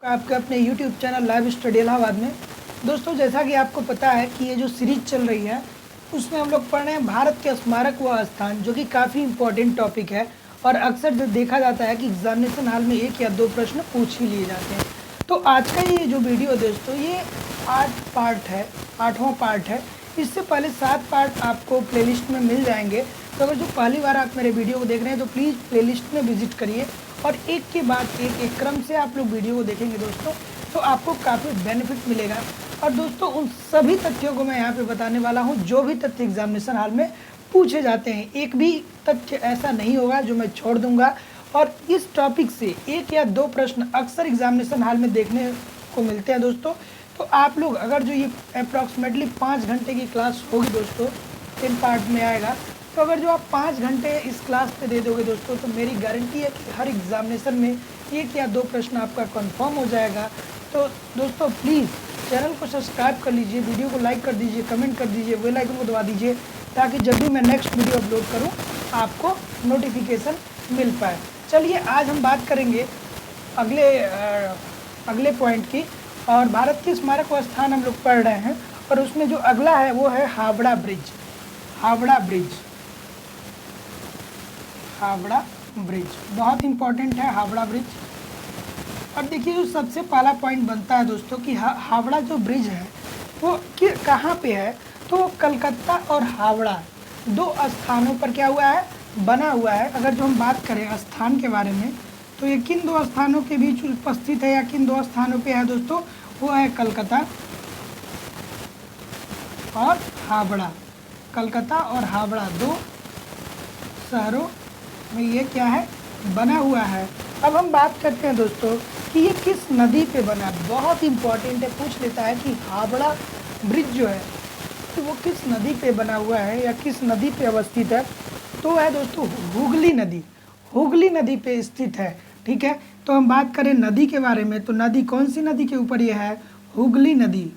आपके अपने YouTube channel live study Allahabad में। दोस्तों, जैसा कि आपको पता है कि ये जो सीरीज चल रही है उसमें हम लोग पढ़ रहे हैं भारत के स्मारक व स्थान, जो कि काफ़ी इंपॉर्टेंट टॉपिक है और अक्सर जो देखा जाता है कि एग्जामिनेशन हाल में 1 या 2 प्रश्न पूछ ही लिए जाते हैं। तो आज का ये जो वीडियो दोस्तों, ये 8 पार्ट है, 8वां पार्ट है। इससे पहले 7 पार्ट आपको प्लेलिस्ट में मिल जाएंगे। तो अगर जो पहली बार आप मेरे वीडियो को देख रहे हैं तो प्लीज़ प्लेलिस्ट में विजिट करिए और एक के बाद एक क्रम से आप लोग वीडियो को देखेंगे दोस्तों, तो आपको काफ़ी बेनिफिट मिलेगा। और दोस्तों, उन सभी तथ्यों को मैं यहाँ पे बताने वाला हूँ जो भी तथ्य एग्जामिनेशन हाल में पूछे जाते हैं। एक भी तथ्य ऐसा नहीं होगा जो मैं छोड़ दूंगा। और इस टॉपिक से 1 या 2 प्रश्न अक्सर एग्जामिनेशन हाल में देखने को मिलते हैं दोस्तों। तो आप लोग अगर जो ये अप्रॉक्सीमेटली 5 घंटे की क्लास होगी दोस्तों, 3 पार्ट में आएगा, तो अगर जो आप 5 घंटे इस क्लास पे दे दोगे दोस्तों, तो मेरी गारंटी है कि हर एग्जामिनेशन में 1 या 2 प्रश्न आपका कंफर्म हो जाएगा। तो दोस्तों, प्लीज़ चैनल को सब्सक्राइब कर लीजिए, वीडियो को लाइक कर दीजिए, कमेंट कर दीजिए, बेल आइकन को दबा दीजिए, ताकि जब भी मैं नेक्स्ट वीडियो अपलोड करूँ आपको नोटिफिकेशन मिल पाए। चलिए, आज हम बात करेंगे अगले पॉइंट की। और भारत के स्मारक व स्थान हम लोग पढ़ रहे हैं और उसमें जो अगला है वो है हावड़ा ब्रिज। हावड़ा ब्रिज बहुत इंपॉर्टेंट है, हावड़ा ब्रिज। अब देखिए, जो सबसे पहला पॉइंट बनता है दोस्तों कि हावड़ा जो ब्रिज है वो कहाँ पे है, तो कलकत्ता और हावड़ा 2 स्थानों पर क्या हुआ है, बना हुआ है। अगर जो हम बात करें स्थान के बारे में, तो ये किन 2 स्थानों के बीच उपस्थित है या किन 2 स्थानों पे है दोस्तों, वो है कलकत्ता और हावड़ा। कलकत्ता और हावड़ा 2 शहरों में ये क्या है, बना हुआ है। अब हम बात करते हैं दोस्तों कि ये किस नदी पे बना है। बहुत इंपॉर्टेंट है, पूछ लेता है कि हावड़ा ब्रिज जो है तो वो किस नदी पे बना हुआ है या किस नदी पे अवस्थित है। तो है दोस्तों हुगली नदी, हुगली नदी पे स्थित है। ठीक है, तो हम बात करें नदी के बारे में, तो नदी कौन सी नदी के ऊपर ये है, हुगली नदी।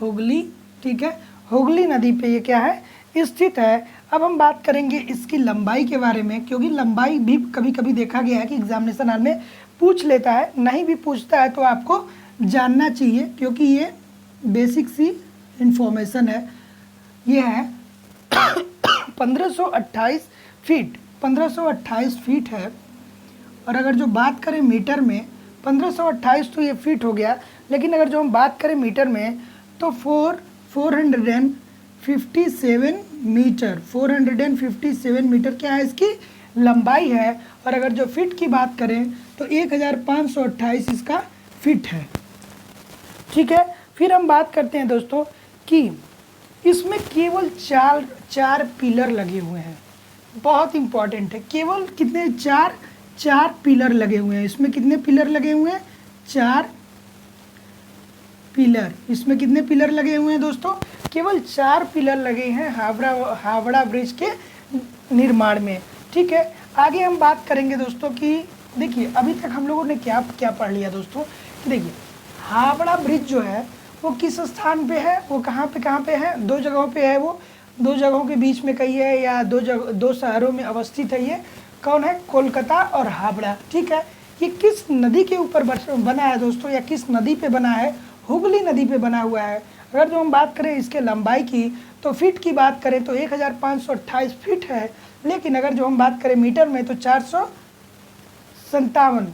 हुगली, ठीक है, हुगली नदी पे ये क्या है, स्थित है। अब हम बात करेंगे इसकी लंबाई के बारे में, क्योंकि लंबाई भी कभी कभी देखा गया है कि एग्जामिनेशन हाल में पूछ लेता है। नहीं भी पूछता है तो आपको जानना चाहिए, क्योंकि ये बेसिक सी इंफॉर्मेशन है। ये है 1528 फीट, 1528 फीट है। और अगर जो बात करें मीटर में, 1528 तो ये फीट हो गया, लेकिन अगर जो हम बात करें मीटर में तो 457 मीटर, 457 मीटर क्या है, इसकी लंबाई है। और अगर जो फीट की बात करें तो 1528 इसका फीट है। ठीक है, फिर हम बात करते हैं दोस्तों कि इसमें केवल चार पिलर लगे हुए हैं। बहुत इंपॉर्टेंट है, केवल कितने, चार पिलर लगे हुए हैं। इसमें कितने पिलर लगे हुए हैं, 4 पिलर। इसमें कितने पिलर लगे हुए हैं दोस्तों, केवल 4 पिलर लगे हैं हावड़ा ब्रिज के निर्माण में। ठीक है, आगे हम बात करेंगे दोस्तों कि देखिए, अभी तक हम लोगों ने क्या क्या पढ़ लिया दोस्तों कि देखिए, हावड़ा ब्रिज जो है वो किस स्थान पे है, वो कहाँ पे है, 2 जगहों पे है। वो 2 जगहों के बीच में कहीं है या 2 शहरों में अवस्थित है। ये कौन है, कोलकाता और हावड़ा। ठीक है, ये किस नदी के ऊपर बना है दोस्तों, या किस नदी पे बना है, हुगली नदी पे बना हुआ है। अगर जो हम बात करें इसके लंबाई की, तो फीट की बात करें तो 1528 फीट है। लेकिन अगर जो हम बात करें मीटर में तो 457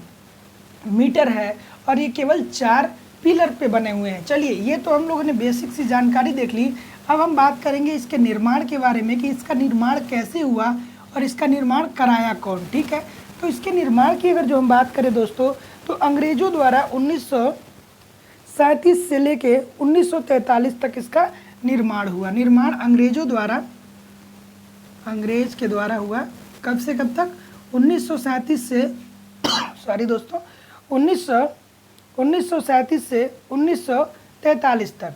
मीटर है। और ये केवल 4 पिलर पे बने हुए हैं। चलिए, ये तो हम लोगों ने बेसिक सी जानकारी देख ली। अब हम बात करेंगे इसके निर्माण के बारे में कि इसका निर्माण कैसे हुआ और इसका निर्माण कराया कौन। ठीक है, तो इसके निर्माण की अगर जो हम बात करें दोस्तों, तो अंग्रेजों द्वारा 1937 से लेके 1943 तक इसका निर्माण हुआ। निर्माण अंग्रेज के द्वारा हुआ। कब से कब तक, 1937 से सॉरी दोस्तों, 1937 से 1943 तक,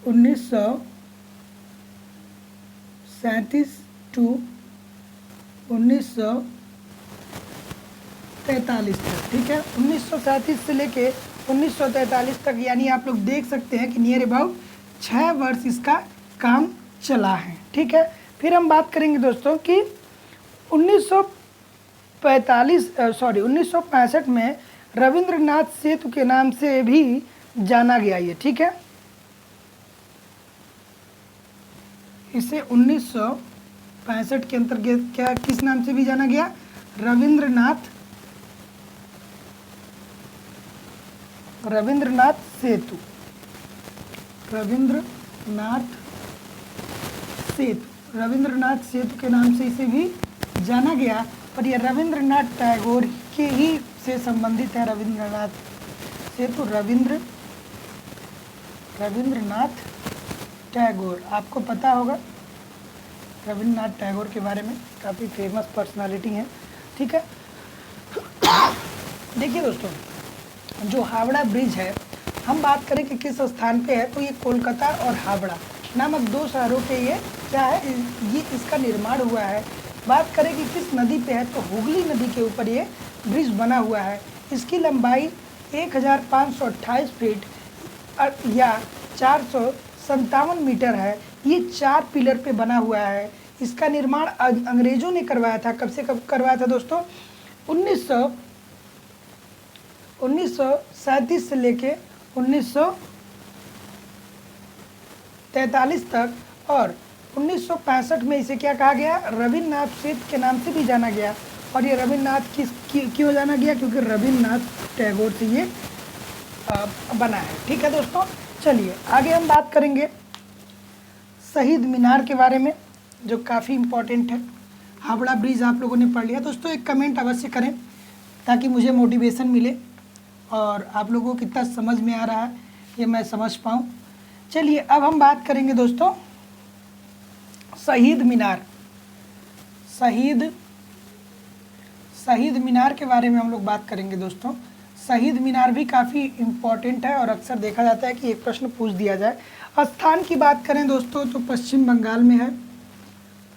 1937 टू 1943 तक। ठीक है, 1937 से लेके 1943 तक, यानी आप लोग देख सकते हैं कि नियर अबाउट 6 वर्ष इसका काम चला है। ठीक है, फिर हम बात करेंगे दोस्तों कि 1965 में रविंद्रनाथ सेतु के नाम से भी जाना गया ये, ठीक है। इसे 1965 के अंतर्गत क्या किस नाम से भी जाना गया? रविंद्रनाथ सेतु। रविंद्रनाथ सेतु के नाम से इसे भी जाना गया। और ये रविंद्रनाथ टैगोर के ही से संबंधित है। रविंद्रनाथ सेतु रविंद्रनाथ टैगोर, आपको पता होगा रविंद्रनाथ टैगोर के बारे में, काफ़ी फेमस पर्सनालिटी हैं, ठीक है। देखिए दोस्तों, जो हावड़ा ब्रिज है, हम बात करें कि किस स्थान पे है, तो ये कोलकाता और हावड़ा नामक दो शहरों पे ये क्या है, ये इसका निर्माण हुआ है। बात करें कि किस नदी पे है, तो हुगली नदी के ऊपर ये ब्रिज बना हुआ है। इसकी लंबाई 1528 फीट या 457 मीटर है। ये 4 पिलर पे बना हुआ है। इसका निर्माण अंग्रेजों ने करवाया था। कब से कब करवाया था दोस्तों? 1937 से लेके 1943 तक, और 1965 में इसे क्या कहा गया? रविन्द्रनाथ सेतु के नाम से भी जाना गया। और ये रविन्द्रनाथ क्यों जाना गया? क्योंकि रविन्द्रनाथ टैगोर से ये बना है, ठीक है दोस्तों। चलिए आगे हम बात करेंगे शहीद मीनार के बारे में, जो काफ़ी इम्पोर्टेंट है। हावड़ा ब्रिज आप लोगों ने पढ़ लिया। दोस्तों एक कमेंट अवश्य करें ताकि मुझे मोटिवेशन मिले और आप लोगों को कितना समझ में आ रहा है ये मैं समझ पाऊँ। चलिए अब हम बात करेंगे दोस्तों शहीद मीनार के बारे में हम लोग बात करेंगे दोस्तों। शहीद मीनार भी काफ़ी इम्पोर्टेंट है और अक्सर देखा जाता है कि एक प्रश्न पूछ दिया जाए। स्थान की बात करें दोस्तों तो पश्चिम बंगाल में है।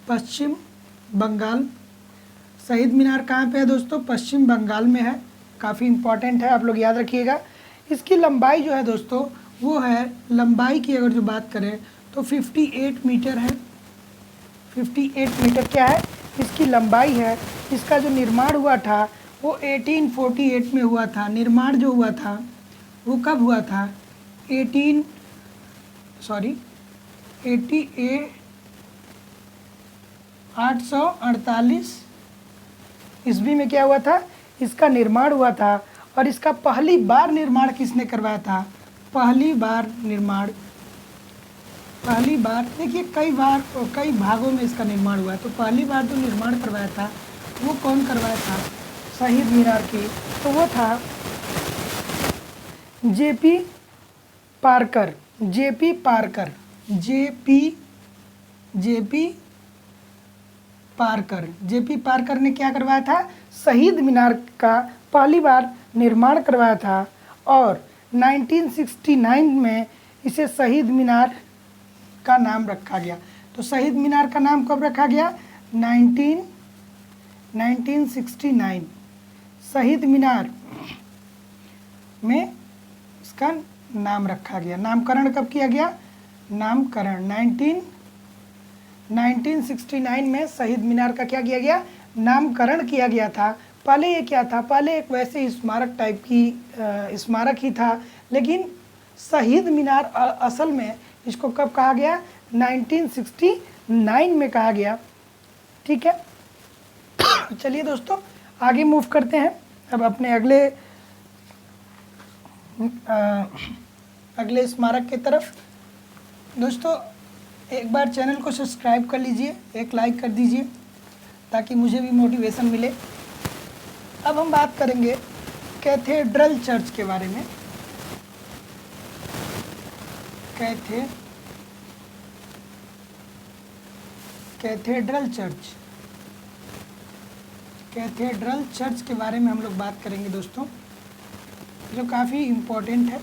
पश्चिम बंगाल शहीद मीनार कहाँ पे है दोस्तों? पश्चिम बंगाल में है। काफ़ी इम्पोर्टेंट है, आप लोग याद रखिएगा। इसकी लंबाई जो है दोस्तों वो है, लंबाई की अगर जो बात करें तो 58 मीटर है। 58 मीटर क्या है? इसकी लंबाई है। इसका जो निर्माण हुआ था वो 1848 में हुआ था। निर्माण जो हुआ था वो कब हुआ था? 848 ईस्वी में क्या हुआ था? इसका निर्माण हुआ था। और इसका पहली बार निर्माण किसने करवाया था? पहली बार देखिए कई भागों में इसका निर्माण हुआ है, तो पहली बार जो निर्माण करवाया था वो कौन करवाया था शहीद मीनार की? तो वो था जेपी पारकर ने क्या करवाया था? शहीद मीनार का पहली बार निर्माण करवाया था। और 1969 में इसे शहीद मीनार का नाम रखा गया। तो शहीद मीनार का नाम कब रखा गया? 1969 शहीद मीनार में इसका नाम रखा गया। नामकरण कब किया गया? नामकरण 1969 में शहीद मीनार का क्या किया गया? नामकरण किया गया था। पहले ये क्या था? पहले एक वैसे स्मारक टाइप की स्मारक ही था, लेकिन शहीद मीनार असल में इसको कब कहा गया? 1969 में कहा गया, ठीक है। चलिए दोस्तों आगे मूव करते हैं अब अपने अगले स्मारक की तरफ। दोस्तों एक बार चैनल को सब्सक्राइब कर लीजिए, एक लाइक कर दीजिए ताकि मुझे भी मोटिवेशन मिले। अब हम बात करेंगे कैथेड्रल चर्च के बारे में। कैथेड्रल चर्च के बारे में हम लोग बात करेंगे दोस्तों, जो काफ़ी इम्पोर्टेंट है।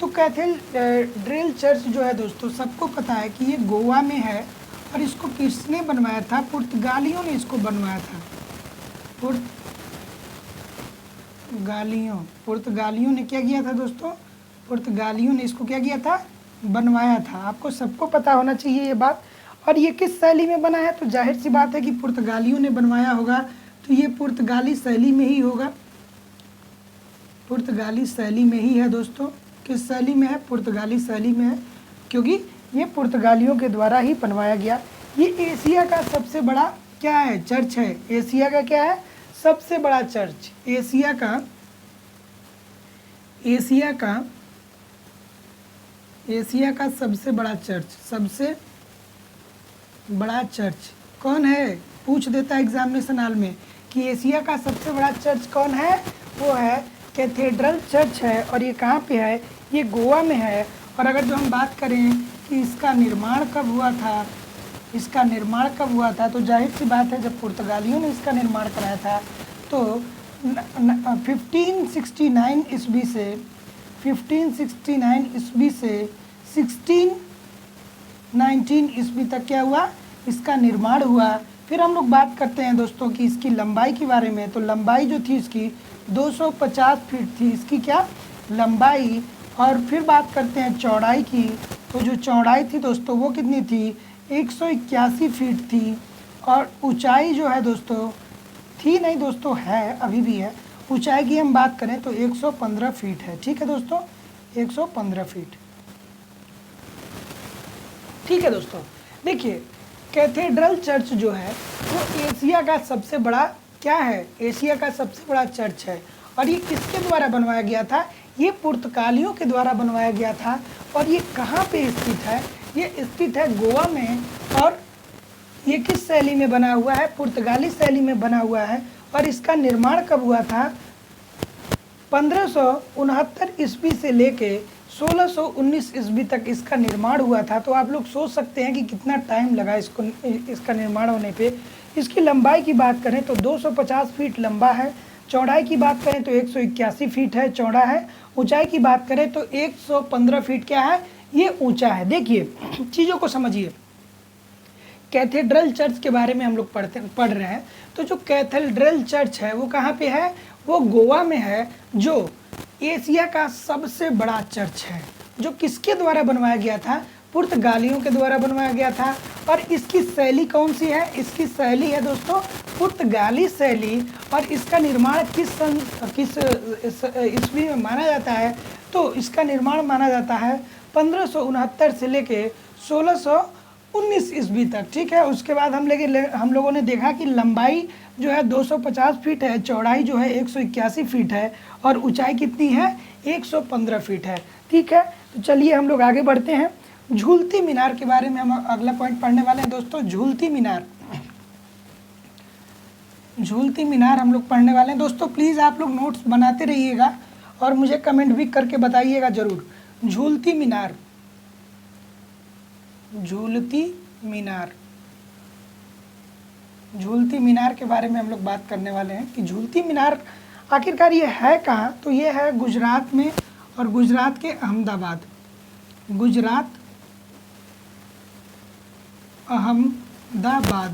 तो कैथेड्रल चर्च जो है दोस्तों, सबको पता है कि ये गोवा में है। और इसको किसने बनवाया था? पुर्तगालियों ने इसको बनवाया था। पुर्तगालियों ने क्या किया था दोस्तों? पुर्तगालियों ने इसको क्या किया था? बनवाया था। आपको सबको पता होना चाहिए ये बात। और ये किस शैली में बना है? तो जाहिर सी बात है कि पुर्तगालियों ने बनवाया होगा, तो ये पुर्तगाली शैली में ही होगा, पुर्तगाली शैली में ही है दोस्तों। किस शैली में है? पुर्तगाली शैली में है, क्योंकि ये पुर्तगालियों के द्वारा ही बनवाया गया। ये एशिया का सबसे बड़ा क्या है? चर्च है। एशिया का क्या है? सबसे बड़ा चर्च। एशिया का सबसे बड़ा चर्च, सबसे बड़ा चर्च कौन है? पूछ देता है एग्जामिनेशन हॉल में कि एशिया का सबसे बड़ा चर्च कौन है? वो है कैथेड्रल चर्च है। और ये कहाँ पे है? ये गोवा में है। और अगर जो हम बात करें कि इसका निर्माण कब हुआ था, तो जाहिर सी बात है जब पुर्तगालियों ने इसका निर्माण कराया था तो 1569 ईस्वी से 1619 ईस्वी तक क्या हुआ? इसका निर्माण हुआ। फिर हम लोग बात करते हैं दोस्तों कि इसकी लंबाई के बारे में। तो लंबाई जो थी इसकी 250 फीट थी, इसकी क्या लंबाई। और फिर बात करते हैं चौड़ाई की। तो जो चौड़ाई थी दोस्तों वो कितनी थी? 181 फीट थी। और ऊंचाई जो है दोस्तों, थी नहीं दोस्तों, है, अभी भी है। ऊंचाई की हम बात करें तो 115 फीट है। ठीक है दोस्तों, 115 फीट। ठीक है दोस्तों, देखिए कैथेड्रल चर्च जो है वो एशिया का सबसे बड़ा क्या है? एशिया का सबसे बड़ा चर्च है। और ये किसके द्वारा बनवाया गया था? ये पुर्तगालियों के द्वारा बनवाया गया था। और ये कहाँ पे स्थित है? ये स्थित है गोवा में। और ये किस शैली में बना हुआ है? पुर्तगाली शैली में बना हुआ है। और इसका निर्माण कब हुआ था? 1569 ईस्वी से लेके 1619 ईस्वी तक इसका निर्माण हुआ था। तो आप लोग सोच सकते हैं कि कितना टाइम लगा इसका निर्माण होने पे। इसकी लंबाई की बात करें तो 250 फीट लंबा है। चौड़ाई की बात करें तो 181 फीट है, चौड़ा है। ऊंचाई की बात करें तो 115 फीट क्या है? ये ऊंचा है। देखिए चीज़ों को समझिए। कैथेड्रल चर्च के बारे में हम लोग पढ़ रहे हैं। तो जो कैथेड्रल चर्च है वो कहाँ पे है? वो गोवा में है, जो एशिया का सबसे बड़ा चर्च है। जो किसके द्वारा बनवाया गया था? पुर्तगालियों के द्वारा बनवाया गया था। और इसकी शैली कौन सी है? इसकी शैली है दोस्तों पुर्तगाली शैली। और इसका निर्माण किस ईस्वी में माना जाता है? तो इसका निर्माण माना जाता है 1569 से लेके 1619 ईस्वी तक। ठीक है, उसके बाद हम लोगों ने देखा कि लंबाई जो है 250 फीट है, चौड़ाई जो है 181 फीट है, और ऊंचाई कितनी है? 115 फीट है। ठीक है, तो चलिए हम लोग आगे बढ़ते हैं। झूलती मीनार के बारे में हम अगला पॉइंट पढ़ने वाले हैं दोस्तों। झूलती मीनार हम लोग पढ़ने वाले हैं दोस्तों। प्लीज़ आप लोग नोट्स बनाते रहिएगा और मुझे कमेंट भी करके बताइएगा ज़रूर। झूलती मीनार के बारे में हम लोग बात करने वाले हैं कि झूलती मीनार आखिरकार ये है कहाँ? तो ये है गुजरात में, और गुजरात के अहमदाबाद।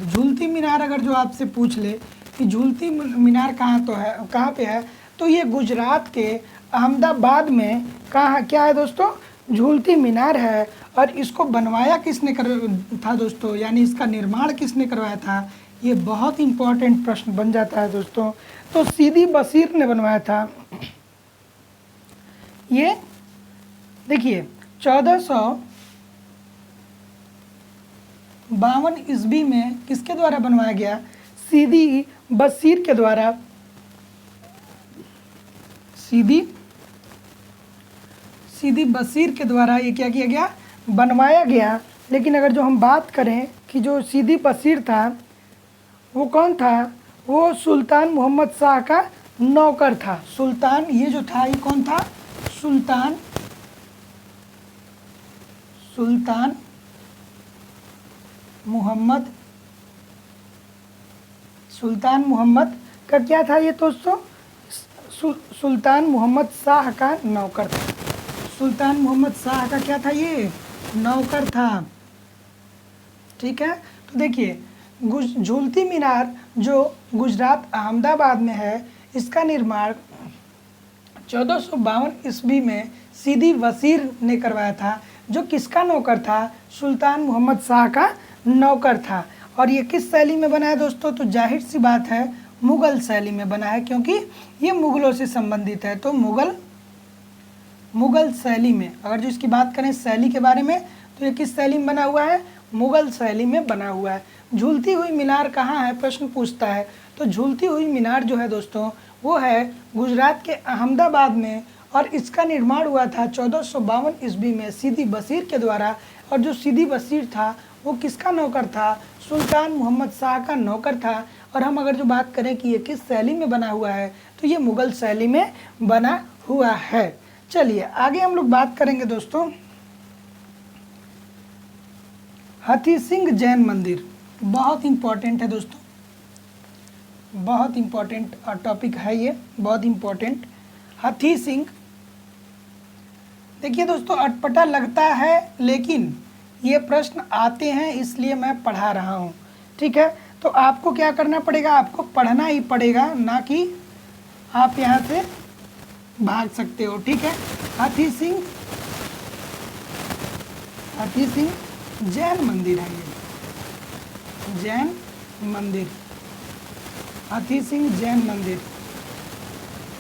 झूलती मीनार अगर जो आपसे पूछ ले कि झूलती मीनार कहाँ पे है, तो ये गुजरात के अहमदाबाद में क्या है दोस्तों? झूलती मीनार है। और इसको बनवाया किसने था दोस्तों, यानी इसका निर्माण किसने करवाया था? ये बहुत इंपॉर्टेंट प्रश्न बन जाता है दोस्तों। तो सीदी बशीर ने बनवाया था। ये देखिए 1452 ईस्वी में किसके द्वारा बनवाया गया? सीदी बशीर के द्वारा। सीदी बशीर के द्वारा ये क्या किया गया? बनवाया गया। लेकिन अगर जो हम बात करें कि जो सीदी बशीर था वो कौन था? वो सुल्तान मोहम्मद शाह का नौकर था। सुल्तान ये जो था ये कौन था? सुल्तान मोहम्मद का क्या था ये दोस्तों? सुल्तान मोहम्मद शाह का नौकर था। सुल्तान मोहम्मद शाह का क्या था? ये नौकर था। ठीक है, तो देखिए झूलती मीनार जो गुजरात अहमदाबाद में है, इसका निर्माण 1452 ईस्वी में सीदी बशीर ने करवाया था, जो किसका नौकर था? सुल्तान मोहम्मद शाह का नौकर था। और ये किस शैली में बना है दोस्तों? तो जाहिर सी बात है मुगल शैली में बना है, क्योंकि ये मुगलों से संबंधित है। तो मुगल शैली में, अगर जो इसकी बात करें शैली के बारे में, तो ये किस शैली में बना हुआ है? मुगल शैली में बना हुआ है। झूलती हुई मीनार कहाँ है, प्रश्न पूछता है। तो झूलती हुई मीनार जो है दोस्तों, वो है गुजरात के अहमदाबाद में, और इसका निर्माण हुआ था 1452 ईस्वी में सीदी बशीर के द्वारा। और जो सीदी बशीर था वो किसका नौकर था? सुल्तान मोहम्मद शाह का नौकर था। और हम अगर जो बात करें कि ये किस शैली में बना हुआ है, तो ये मुगल शैली में बना हुआ है। चलिए आगे हम लोग बात करेंगे दोस्तों, हाथी सिंह जैन मंदिर। बहुत इंपॉर्टेंट है दोस्तों, बहुत इंपॉर्टेंट टॉपिक है ये, बहुत इंपॉर्टेंट। हाथी सिंह, देखिए दोस्तों अटपटा लगता है, लेकिन ये प्रश्न आते हैं इसलिए मैं पढ़ा रहा हूँ, ठीक है। तो आपको क्या करना पड़ेगा? आपको पढ़ना ही पड़ेगा, ना कि आप यहाँ से भाग सकते हो, ठीक है। हाथी सिंह जैन मंदिर है ये, जैन मंदिर, हाथी सिंह जैन मंदिर।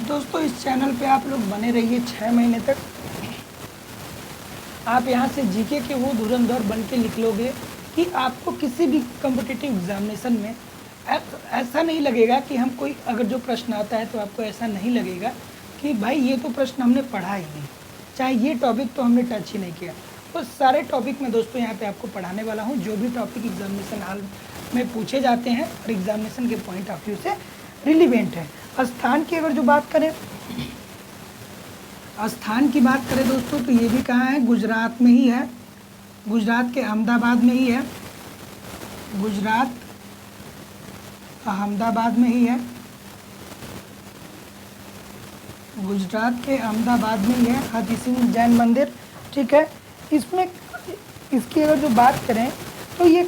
दोस्तों इस चैनल पे आप लोग बने रहिए 6 महीने तक। आप यहाँ से जीके के वो धुरंधर बन के निकलोगे कि आपको किसी भी कॉम्पिटिटिव एग्जामिनेशन में ऐसा नहीं लगेगा कि हम कोई, अगर जो प्रश्न आता है तो आपको ऐसा नहीं लगेगा कि भाई ये तो प्रश्न हमने पढ़ा ही नहीं, चाहे ये टॉपिक तो हमने टच ही नहीं किया। तो सारे टॉपिक में दोस्तों यहाँ पे आपको पढ़ाने वाला हूँ, जो भी टॉपिक एग्जामिनेशन हाल में पूछे जाते हैं और एग्जामिनेशन के पॉइंट ऑफ व्यू से रिलीवेंट है। स्थान की अगर जो बात करें, स्थान की बात करें दोस्तों, तो ये भी कहाँ है? गुजरात में ही है, गुजरात के अहमदाबाद में ही है, गुजरात अहमदाबाद में ही है, गुजरात के अहमदाबाद में ही है हाथी सिंह जैन मंदिर, ठीक है। इसमें इसकी अगर जो बात करें तो ये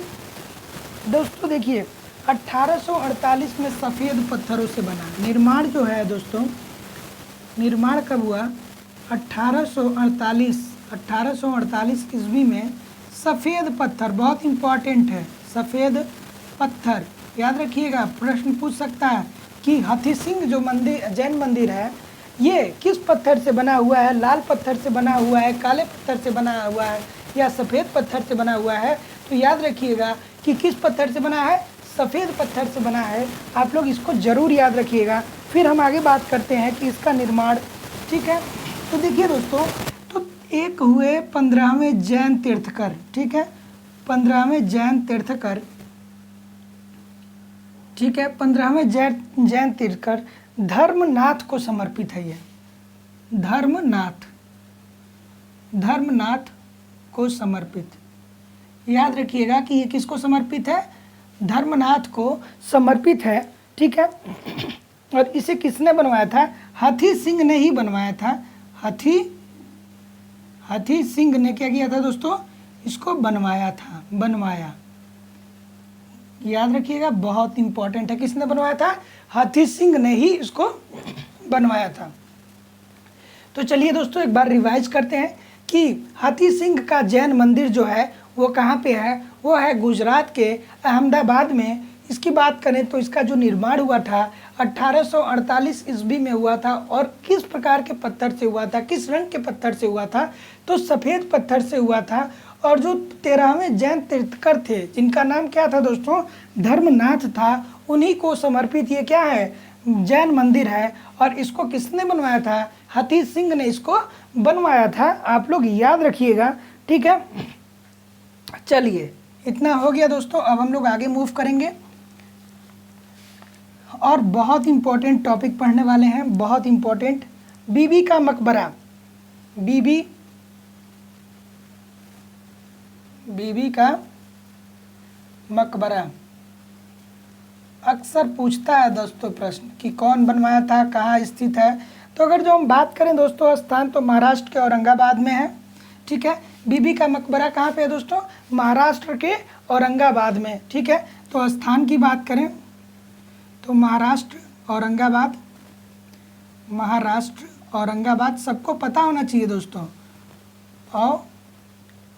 दोस्तों देखिए 1848 में सफ़ेद पत्थरों से बना। निर्माण जो है दोस्तों, निर्माण कब हुआ? 1848 ईस्वी में सफ़ेद पत्थर, बहुत इम्पॉर्टेंट है, सफ़ेद पत्थर याद रखिएगा। प्रश्न पूछ सकता है कि हाथी सिंह जो मंदिर, जैन मंदिर है, ये किस पत्थर से बना हुआ है? लाल पत्थर से बना हुआ है, काले पत्थर से बना हुआ है, या सफ़ेद पत्थर से बना हुआ है? तो याद रखिएगा कि किस पत्थर से बना है? सफ़ेद पत्थर से बना है। आप लोग इसको ज़रूर याद रखिएगा। फिर हम आगे बात करते हैं कि इसका निर्माण, ठीक है। तो देखिए दोस्तों, तो एक हुए 15वें जैन तीर्थकर, ठीक है, 15वें जैन तीर्थकर, ठीक है, 15वें जैन तीर्थकर धर्मनाथ को समर्पित है ये, धर्मनाथ को समर्पित। याद रखिएगा कि ये किसको समर्पित है? धर्मनाथ को समर्पित है, ठीक है। और इसे किसने बनवाया था? हाथी सिंह ने ही बनवाया था। हाथी सिंह ने क्या किया था दोस्तों? इसको बनवाया था, बनवाया। याद रखिएगा, बहुत इंपॉर्टेंट है। किसने बनवाया था? हाथी सिंह ने ही इसको बनवाया था। तो चलिए दोस्तों एक बार रिवाइज करते हैं कि हाथी सिंह का जैन मंदिर जो है वो कहाँ पे है? वो है गुजरात के अहमदाबाद में। इसकी बात करें तो इसका जो निर्माण हुआ था 1848 ईस्वी में हुआ था। और किस प्रकार के पत्थर से हुआ था, किस रंग के पत्थर से हुआ था? तो सफ़ेद पत्थर से हुआ था। और जो 13वें जैन तीर्थकर थे, जिनका नाम क्या था दोस्तों? धर्मनाथ था, उन्हीं को समर्पित ये क्या है? जैन मंदिर है। और इसको किसने बनवाया था? हाथी सिंह ने इसको बनवाया था। आप लोग याद रखिएगा, ठीक है। चलिए इतना हो गया दोस्तों, अब हम लोग आगे मूव करेंगे और बहुत इंपॉर्टेंट टॉपिक पढ़ने वाले हैं, बहुत इंपॉर्टेंट। बीबी का मकबरा, बीबी का मकबरा अक्सर पूछता है दोस्तों प्रश्न कि कौन बनवाया था, कहाँ स्थित है। तो अगर जो हम बात करें दोस्तों स्थान, तो महाराष्ट्र के औरंगाबाद में है, ठीक है। बीबी का मकबरा कहाँ पे है दोस्तों? महाराष्ट्र के औरंगाबाद में, ठीक है। तो स्थान की बात करें तो महाराष्ट्र औरंगाबाद सबको पता होना चाहिए दोस्तों।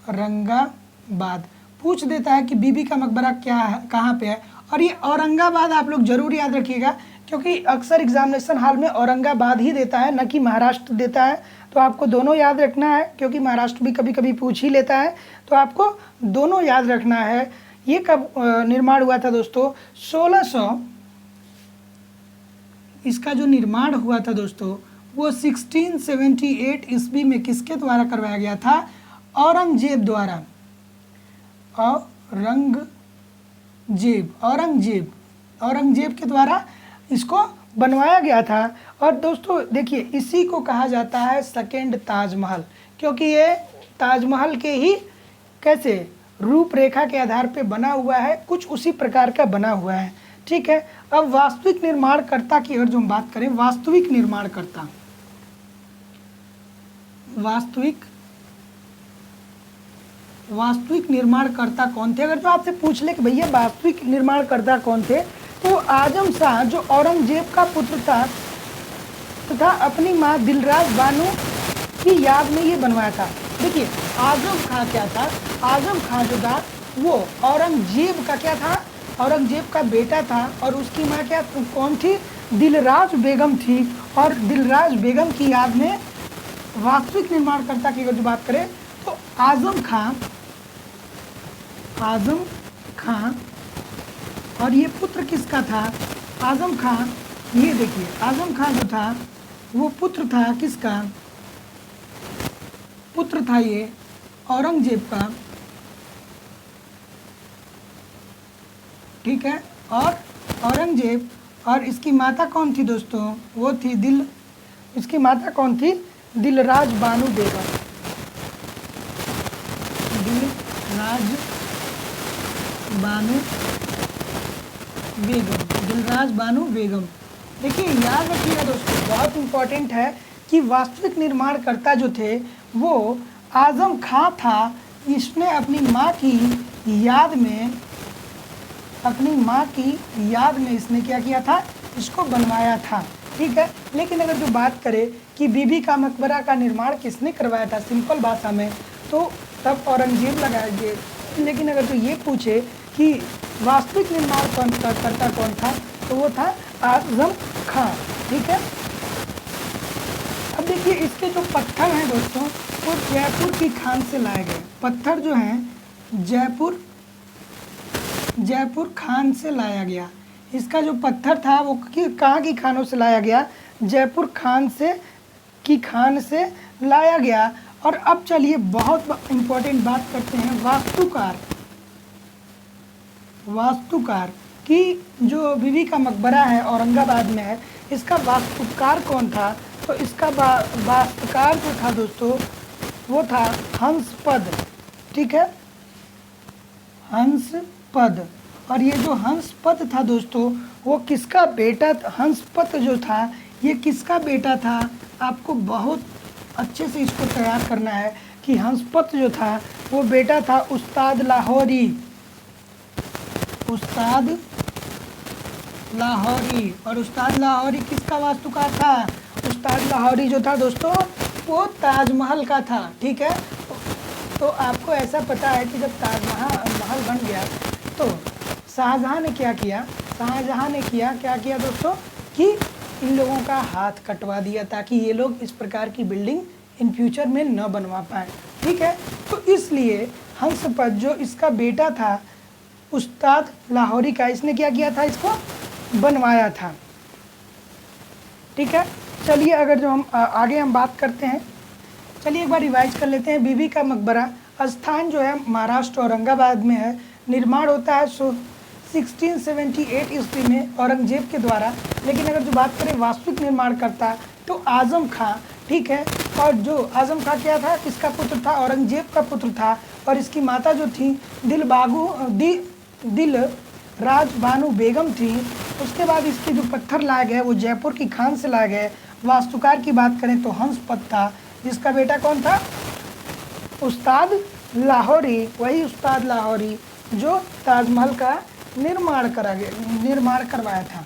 औरंगाबाद पूछ देता है कि बीबी का मकबरा क्या है, कहाँ पे है। और ये औरंगाबाद आप लोग जरूर याद रखिएगा क्योंकि अक्सर एग्जामिनेशन हॉल में औरंगाबाद ही देता है, न कि महाराष्ट्र देता है। तो आपको दोनों याद रखना है, क्योंकि महाराष्ट्र भी कभी कभी पूछ ही लेता है, तो आपको दोनों याद रखना है। ये कब निर्माण हुआ था दोस्तों? 1600, इसका जो निर्माण हुआ था दोस्तों वो 1678 ईस्वी में किसके द्वारा करवाया गया था? औरंगजेब द्वारा। औरंगजेब के द्वारा इसको बनवाया गया था। और दोस्तों देखिए, इसी को कहा जाता है सेकेंड ताजमहल, क्योंकि ये ताजमहल के ही कैसे रूपरेखा के आधार पे बना हुआ है, कुछ उसी प्रकार का बना हुआ है। ठीक है, अब वास्तविक निर्माणकर्ता की अगर जो हम बात करें, वास्तविक निर्माणकर्ता, वास्तविक निर्माणकर्ता कौन थे? अगर जो आपसे पूछ ले कि भैया वास्तविक निर्माणकर्ता कौन थे, तो आजम शाह जो औरंगजेब का पुत्र था तथा अपनी माँ दिलराज बानो की याद में ये बनवाया था। देखिए, आजम खां क्या था? आजम खां जो था वो औरंगजेब का क्या था? औरंगजेब का बेटा था। और उसकी माँ क्या कौन थी? दिलराज बेगम थी। और दिलराज बेगम की याद में वास्तविक निर्माणकर्ता की अगर जो बात करें तो आजम खां, और ये पुत्र किसका था? आजम खां, ये देखिए आजम खां जो था वो पुत्र था किसका? पुत्र था ये औरंगजेब का। ठीक है, और औरंगजेब, और इसकी माता कौन थी दोस्तों? वो थी इसकी माता कौन थी? दिलराज बानो बेगम। दिलराज बानो बेगम। देखिए, याद रखिएगा दोस्तों, बहुत इंपॉर्टेंट है कि वास्तविक निर्माणकर्ता जो थे वो आजम खां था। इसने अपनी माँ की याद में इसने क्या किया था? इसको बनवाया था। ठीक है, लेकिन अगर जो बात करें कि बीबी का मकबरा का निर्माण किसने करवाया था, सिंपल भाषा में, तो तब औरंगजेब लगाएंगे। लेकिन अगर जो ये पूछे कि वास्तविक निर्माणकर्ता कौन था, तो वो था आजम खां। ठीक है, अब देखिए इसके जो पत्थर हैं दोस्तों वो जयपुर की खान से लाए गए। पत्थर जो हैं जयपुर खान से लाया गया। इसका जो पत्थर था वो कहाँ की खानों से लाया गया? जयपुर खान से लाया गया। और अब चलिए बहुत इम्पोर्टेंट बात करते हैं वास्तुकार की। जो बीबी का मकबरा है औरंगाबाद में है, इसका वास्तुकार कौन था? तो इसका वास्तुकार जो था दोस्तों वो था हंसपद। ठीक है, हंसपद। और ये जो हंसपद था दोस्तों वो किसका बेटा? हंसपद जो था ये किसका बेटा था? आपको बहुत अच्छे से इसको तैयार करना है कि हंसपद जो था वो बेटा था उस्ताद लाहौरी। और उस्ताद लाहौरी किसका वास्तुकार था? उस्ताद लाहौरी जो था दोस्तों वो ताजमहल का था। ठीक है, तो आपको ऐसा पता है कि जब ताजमहल बन गया तो शाहजहां ने क्या किया दोस्तों कि इन लोगों का हाथ कटवा दिया ताकि ये लोग इस प्रकार की बिल्डिंग इन फ्यूचर में न बनवा पाए। ठीक है, तो इसलिए हंसपद जो इसका बेटा था उस्ताद लाहौरी का, इसने क्या किया था? इसको बनवाया था। ठीक है, चलिए अगर जो हम आगे हम बात करते हैं, चलिए एक बार रिवाइज कर लेते हैं। बीबी का मकबरा स्थान जो है महाराष्ट्र औरंगाबाद में है। निर्माण होता है 1678 ईस्वी में औरंगजेब के द्वारा। लेकिन अगर जो बात करें वास्तविक निर्माणकर्ता तो आजम खां। ठीक है, और जो आजम खां क्या था? किसका पुत्र था? औरंगजेब का पुत्र था। और इसकी माता जो थी दिलराज बानो बेगम थी। उसके बाद इसके जो पत्थर लाए गए वो जयपुर की खान से लाए गए। वास्तुकार की बात करें तो हंसपद था, जिसका बेटा कौन था? उस्ताद लाहौरी। वही उस्ताद लाहौरी जो ताजमहल का निर्माण करवाया था।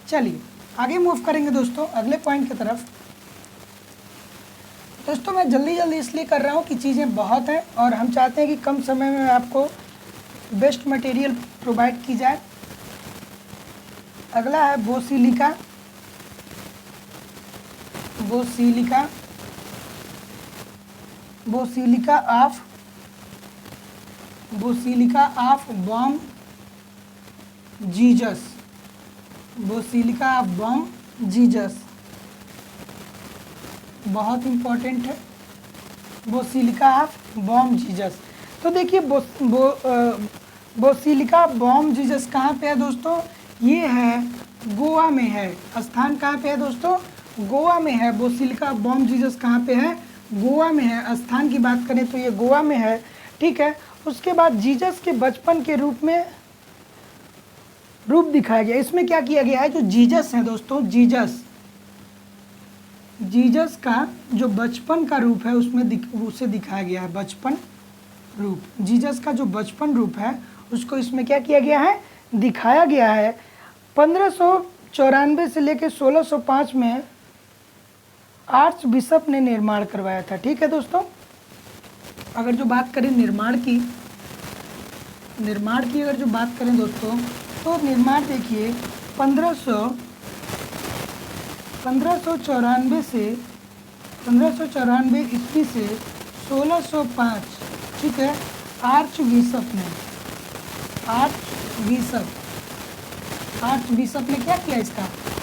चलिए आगे मूव करेंगे दोस्तों अगले पॉइंट की तरफ। दोस्तों मैं जल्दी इसलिए कर रहा हूँ कि चीज़ें बहुत हैं और हम चाहते हैं कि कम समय में आपको बेस्ट मटेरियल प्रोवाइड की जाए। अगला है basilica, basilica, basilica of, basilica of Bom Jesus, basilica of Bom Jesus, बहुत इंपॉर्टेंट है बोसिलिका ऑफ बॉम जीजस। तो देखिए बोसिलिका बॉम जीजस कहाँ पे है दोस्तों? ये है गोवा में है। स्थान कहाँ पे है दोस्तों? गोवा में है। बोसिलिका बॉम जीजस कहाँ पे है? गोवा में है। स्थान की बात करें तो ये गोवा में है, ठीक है। उसके बाद जीजस के बचपन के रूप दिखाया गया। इसमें क्या किया गया है? जो जीजस है दोस्तों, जीजस का जो बचपन का रूप है उसमें उसे दिखाया गया है। बचपन रूप, जीजस का जो बचपन रूप है उसको इसमें क्या किया गया है? दिखाया गया है। 1594 से लेकर 1605 में आर्च बिशप ने निर्माण करवाया था, ठीक है दोस्तों। अगर जो बात करें निर्माण की अगर जो बात करें दोस्तों, तो निर्माण देखिए 1594 ईस्वी से 1605, ठीक है। आर्च बिशप ने क्या किया?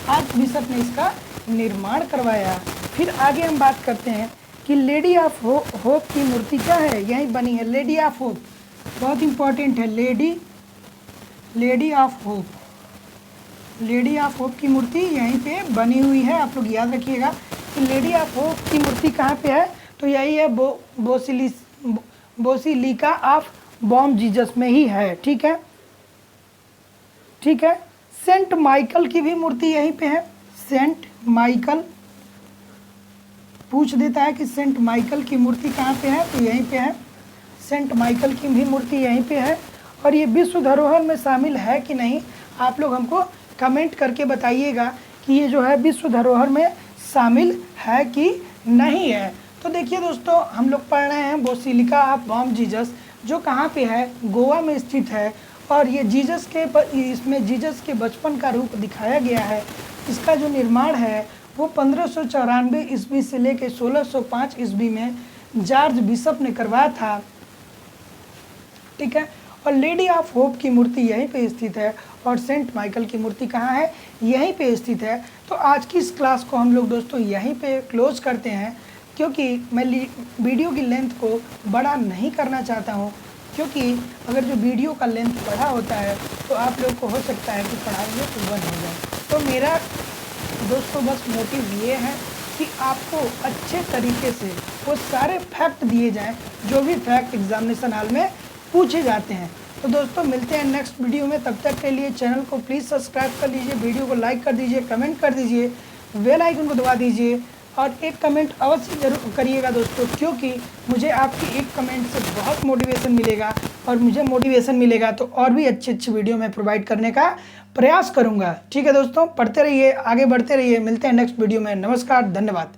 आर्च बिशप ने इसका निर्माण करवाया। फिर आगे हम बात करते हैं कि लेडी ऑफ होप की मूर्ति क्या है? यहीं बनी है, लेडी ऑफ होप, बहुत इंपॉर्टेंट है। लेडी ऑफ होप की मूर्ति यहीं पे बनी हुई है। आप लोग याद रखिएगा कि लेडी ऑफ होप की मूर्ति कहाँ पे है? तो यही है बोसिलिका ऑफ बॉम जीजस में ही है, ठीक है। सेंट माइकल की भी मूर्ति यहीं पे है। सेंट माइकल पूछ देता है कि सेंट माइकल की मूर्ति कहाँ पे है? तो यहीं पे है। सेंट माइकल की भी मूर्ति यहीं पे है। और ये विश्व धरोहर में शामिल है कि नहीं, आप लोग हमको कमेंट करके बताइएगा कि ये जो है विश्व धरोहर में शामिल है कि नहीं है। तो देखिए दोस्तों, हम लोग पढ़ रहे हैं बोसिलिका ऑफ बॉम जीजस, जो कहाँ पे है? गोवा में स्थित है। और ये इसमें जीजस के बचपन का रूप दिखाया गया है। इसका जो निर्माण है वो 1594 ईस्वी से लेकर 1605 ईस्वी में जॉर्ज बिशप ने करवाया था, ठीक है। और लेडी ऑफ होप की मूर्ति यहीं पे स्थित है। और सेंट माइकल की मूर्ति कहाँ है? यहीं पे स्थित है। तो आज की इस क्लास को हम लोग दोस्तों यहीं पे क्लोज करते हैं, क्योंकि मैं वीडियो की लेंथ को बड़ा नहीं करना चाहता हूँ, क्योंकि अगर जो वीडियो का लेंथ बड़ा होता है तो आप लोग को हो सकता है कि पढ़ाई में उलझन हो जाए। तो मेरा दोस्तों बस मोटिव ये है कि आपको अच्छे तरीके से वो सारे फैक्ट दिए जाएं जो भी फैक्ट एग्जामिनेशन हॉल में पूछे जाते हैं। तो दोस्तों मिलते हैं नेक्स्ट वीडियो में। तब तक के लिए चैनल को प्लीज़ सब्सक्राइब कर लीजिए, वीडियो को लाइक कर दीजिए, कमेंट कर दीजिए, बेल आइकन को दबा दीजिए और एक कमेंट अवश्य जरूर करिएगा दोस्तों, क्योंकि मुझे आपकी एक कमेंट से बहुत मोटिवेशन मिलेगा और मुझे मोटिवेशन मिलेगा तो और भी अच्छे वीडियो मैं प्रोवाइड करने का प्रयास करूँगा। ठीक है दोस्तों, पढ़ते रहिए, आगे बढ़ते रहिए। मिलते हैं नेक्स्ट वीडियो में। नमस्कार, धन्यवाद।